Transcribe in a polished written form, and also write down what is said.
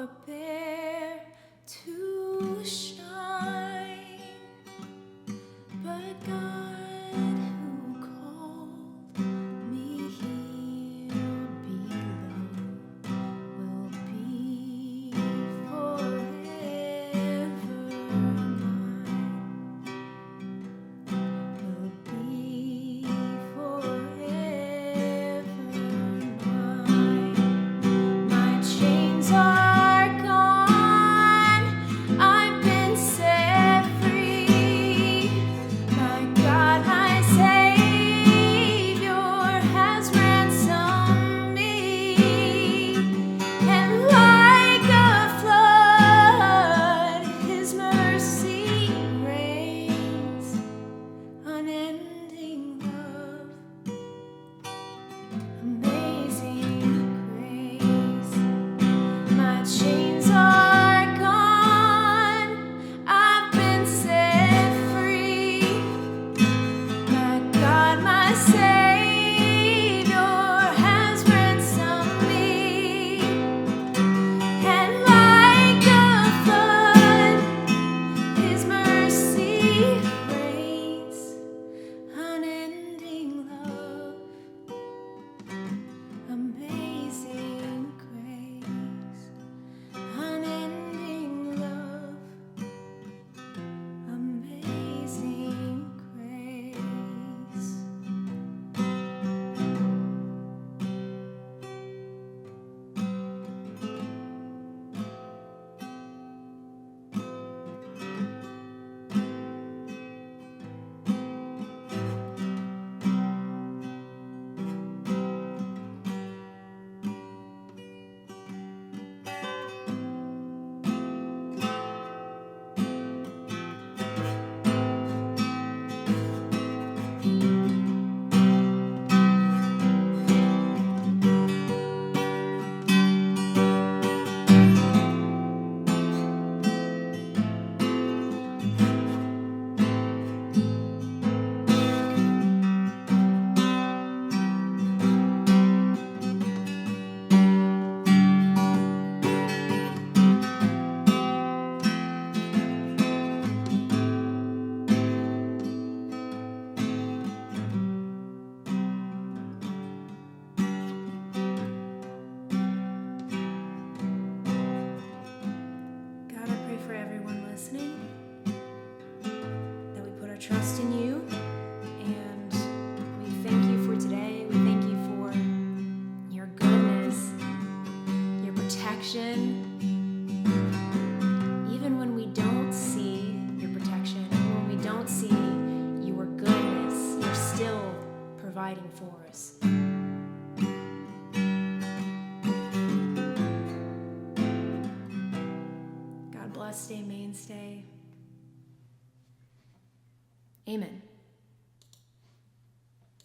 forbear to shine, but God who called me here below will be forever mine, will be forever mine. My chains are gone, I've been set free. My God, my Savior has ransomed me, and like a flood, His mercy reigns, unending love, amazing grace. My chains are gone, I've been set free. My God, my Savior has ransomed me, and like a flood, His mercy reigns, unending love, amazing grace, unending love, amazing grace. God, I pray for everyone listening that we put our trust in you, and we thank you for today. We thank you for your goodness, your protection. Even when we don't see your protection, even when we don't see your goodness, you're still providing for us. God bless, stay mainstay. Amen.